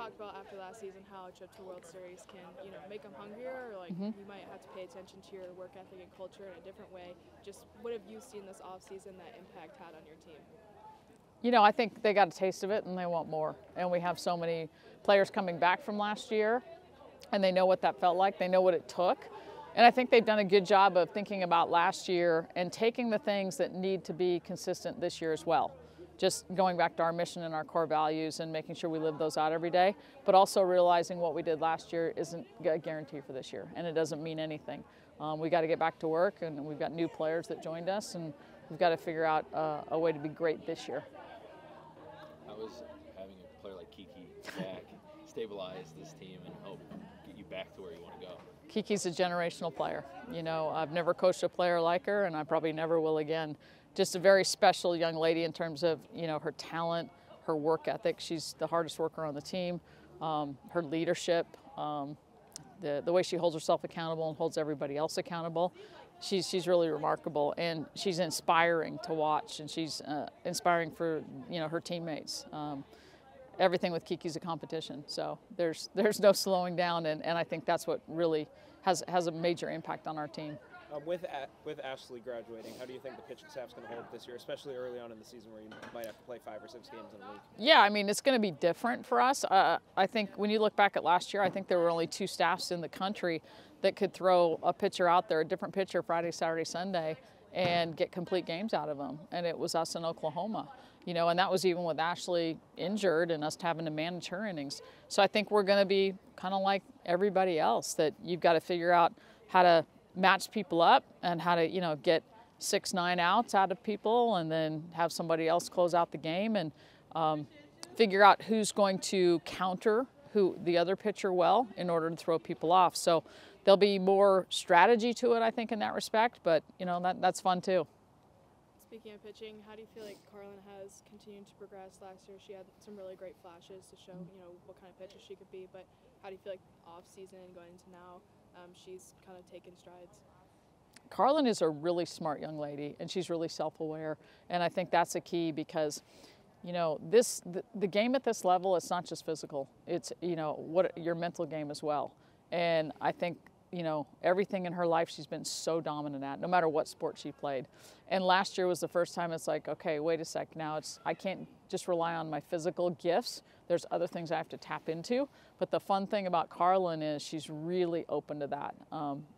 talked about after last season how a trip to World Series can, make them hungrier, or like you might have to pay attention to your work ethic and culture in a different way. Just what have you seen this offseason that impact had on your team? I think they got a taste of it and they want more. And we have so many players coming back from last year, and they know what that felt like. They know what it took. And I think they've done a good job of thinking about last year and taking the things that need to be consistent this year as well. Just going back to our mission and our core values and making sure we live those out every day, but also realizing what we did last year isn't a guarantee for this year, and it doesn't mean anything. We got to get back to work, and we've got new players that joined us, and we've got to figure out a way to be great this year. How is having a player like Kiki back stabilize this team and help get you back to where you want to go? Kiki's a generational player. I've never coached a player like her, and I probably never will again. Just a very special young lady in terms of, her talent, her work ethic. She's the hardest worker on the team. Her leadership, the way she holds herself accountable and holds everybody else accountable. She's really remarkable, and she's inspiring to watch, and she's inspiring for, her teammates. Everything with Kiki's a competition, so there's no slowing down, and I think that's what really has a major impact on our team. With Ashley graduating, how do you think the pitching staff's going to hold this year, especially early on in the season where you might have to play 5 or 6 games in a week? Yeah, I mean, it's going to be different for us. I think when you look back at last year, I think there were only 2 staffs in the country that could throw a pitcher out there, a different pitcher Friday, Saturday, Sunday, and get complete games out of them. And it was us in Oklahoma. And that was even with Ashley injured and us having to manage her innings. So I think we're going to be kind of like everybody else, that you've got to figure out how to match people up and how to, get 6-9 outs out of people and then have somebody else close out the game, and figure out who's going to counter the other pitcher well in order to throw people off. So there'll be more strategy to it, I think, in that respect, but that's fun too. Speaking of pitching, how do you feel like Carlin has continued to progress? Last year she had some really great flashes to show, what kind of pitcher she could be, but how do you feel like off season going into now, she's kind of taken strides? Carlin is a really smart young lady, and she's really self-aware, and I think that's a key because, the game at this level, it's not just physical. It's, what your mental game as well. And I think, everything in her life she's been so dominant at, no matter what sport she played. And last year was the first time it's like, okay, wait a sec, now I can't just rely on my physical gifts. There's other things I have to tap into. But the fun thing about Carlin is she's really open to that.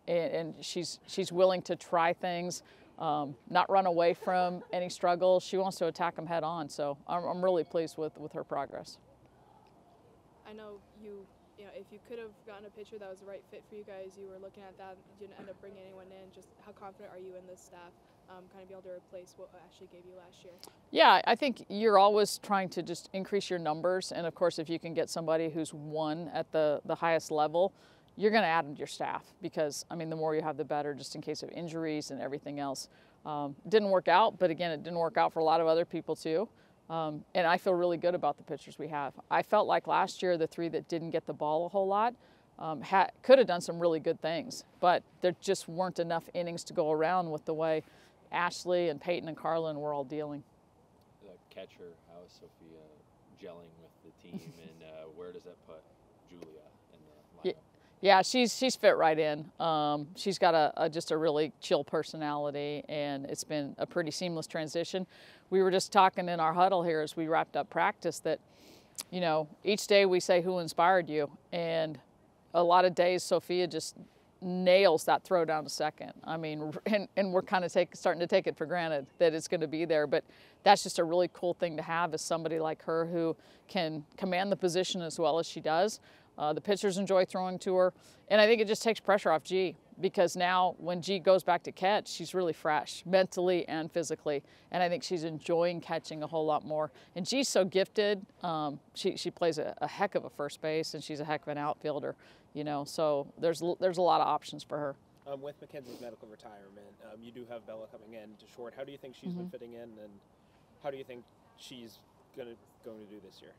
And she's willing to try things, not run away from any struggles. She wants to attack them head on. So I'm really pleased with her progress. I know if you could have gotten a pitcher that was the right fit for you guys, you were looking at that. You didn't end up bringing anyone in. Just how confident are you in this staff, kind of be able to replace what Ashley gave you last year? Yeah, I think you're always trying to just increase your numbers. And of course, if you can get somebody who's won at the highest level, you're going to add them to your staff because, I mean, the more you have, the better, just in case of injuries and everything else. Didn't work out, but again, it didn't work out for a lot of other people too. And I feel really good about the pitchers we have. I felt like last year, the 3 that didn't get the ball a whole lot could have done some really good things, but there just weren't enough innings to go around with the way Ashley and Peyton and Carlin were all dealing. The catcher, how is Sophia gelling with the team, and where does that put Julia in the lineup? Yeah, she's fit right in. She's got just a really chill personality, and it's been a pretty seamless transition. We were just talking in our huddle here as we wrapped up practice that, each day we say who inspired you, and a lot of days Sophia just nails that throw down to second. I mean, and we're kind of starting to take it for granted that it's going to be there, but that's just a really cool thing to have, is somebody like her who can command the position as well as she does. The pitchers enjoy throwing to her, and I think it just takes pressure off G, because now when G goes back to catch, she's really fresh mentally and physically, and I think she's enjoying catching a whole lot more. And G's so gifted. She plays a heck of a first base, and she's a heck of an outfielder, so there's a lot of options for her. With Mackenzie's medical retirement, you do have Bella coming in to short. How do you think she's been fitting in, and how do you think she's going to do this year?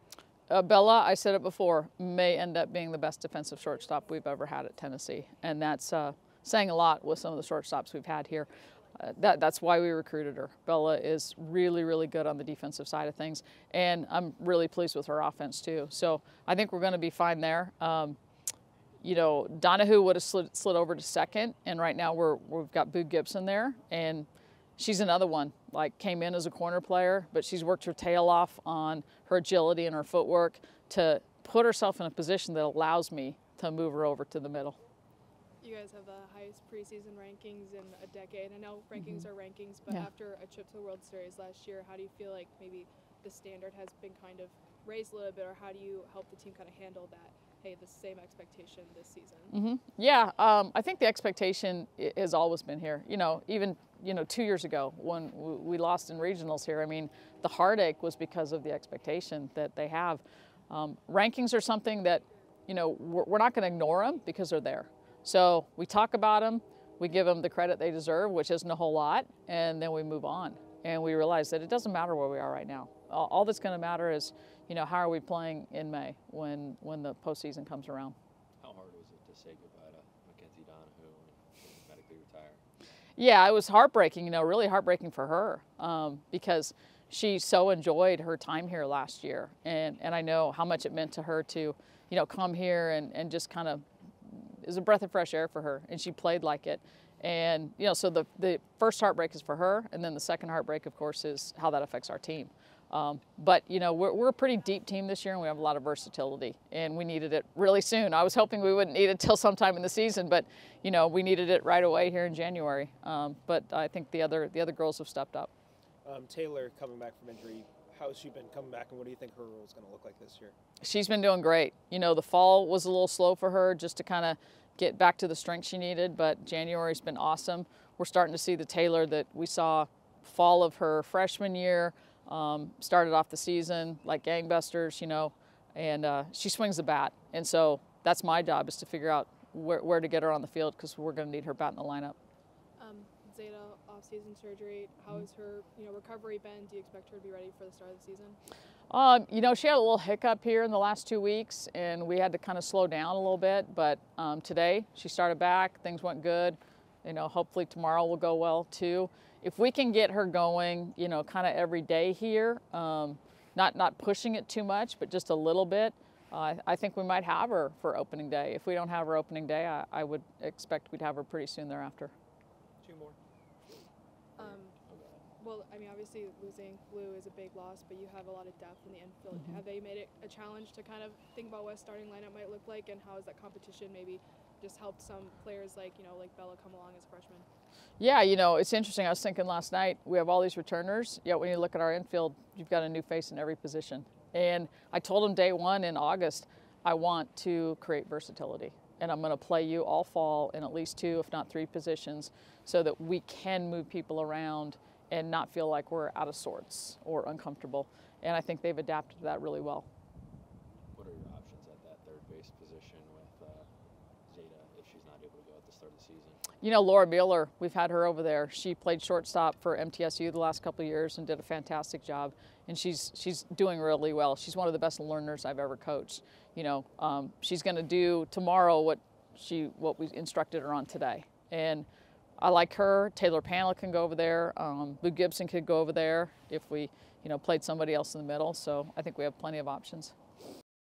Bella, I said it before, may end up being the best defensive shortstop we've ever had at Tennessee, and that's saying a lot with some of the shortstops we've had here. that's why we recruited her. Bella is really, really good on the defensive side of things, and I'm really pleased with her offense too. So I think we're going to be fine there. You know, Donahue would have slid over to second, and right now we've got Boo Gibson there, and she's another one. Like, came in as a corner player, but she's worked her tail off on her agility and her footwork to put herself in a position that allows me to move her over to the middle. You guys have the highest preseason rankings in a decade. I know rankings are rankings, but Yeah. after a trip to the World Series last year, how do you feel like maybe the standard has been kind of raised a little bit, or how do you help the team kind of handle that, hey, the same expectation this season? Yeah, I think the expectation has always been here. You know, even 2 years ago when we lost in regionals here, I mean, the heartache was because of the expectation that they have. Rankings are something that, you know, we're not going to ignore them because they're there. So we talk about them, we give them the credit they deserve, which isn't a whole lot, and then we move on. And we realize that it doesn't matter where we are right now. All that's going to matter is, you know, how are we playing in May when the postseason comes around. How hard was it to say goodbye to Mackenzie Donahue and medically retire? Yeah, it was heartbreaking, you know, really heartbreaking for her because she so enjoyed her time here last year. And I know how much it meant to her to, you know, come here and just kind of, it was a breath of fresh air for her, and she played like it. And, you know, so the first heartbreak is for her, and then the second heartbreak, of course, is how that affects our team. But, you know, we're a pretty deep team this year, and we have a lot of versatility, and we needed it really soon. I was hoping we wouldn't need it till sometime in the season, but, you know, we needed it right away here in January. But I think the other girls have stepped up. Taylor coming back from injury, how has she been coming back, and what do you think her role is going to look like this year? She's been doing great. You know, the fall was a little slow for her just to kind of get back to the strength she needed, but January's been awesome. We're starting to see the Taylor that we saw fall of her freshman year, started off the season like gangbusters, you know, and she swings the bat. And so that's my job, is to figure out where to get her on the field, because we're going to need her bat in the lineup. Zeta off-season surgery, how has her recovery been? Do you expect her to be ready for the start of the season? You know, she had a little hiccup here in the last 2 weeks, and we had to kind of slow down a little bit. But today she started back. Things went good. You know, hopefully tomorrow will go well too. If we can get her going, you know, kind of every day here, not pushing it too much, but just a little bit, I think we might have her for opening day. If we don't have her opening day, I would expect we'd have her pretty soon thereafter. Two more. Well, I mean, obviously losing Lou is a big loss, but you have a lot of depth in the infield. Have they made it a challenge to kind of think about what a starting lineup might look like, and how has that competition maybe just helped some players like Bella come along as a freshman? Yeah, you know, it's interesting. I was thinking last night, we have all these returners, yet when you look at our infield, you've got a new face in every position. And I told them day one in August, I want to create versatility. And I'm going to play you all fall in at least 2, if not 3 positions, so that we can move people around and not feel like we're out of sorts or uncomfortable. And I think they've adapted to that really well. What are your options at that third base position with Zeta if she's not able to go at the start of the season? You know, Laura Mueller, we've had her over there. She played shortstop for MTSU the last couple of years and did a fantastic job. And she's doing really well. She's one of the best learners I've ever coached. You know, she's going to do tomorrow what we instructed her on today. And I like her. Taylor Panel can go over there. Boo Gibson could go over there if we, played somebody else in the middle. So I think we have plenty of options.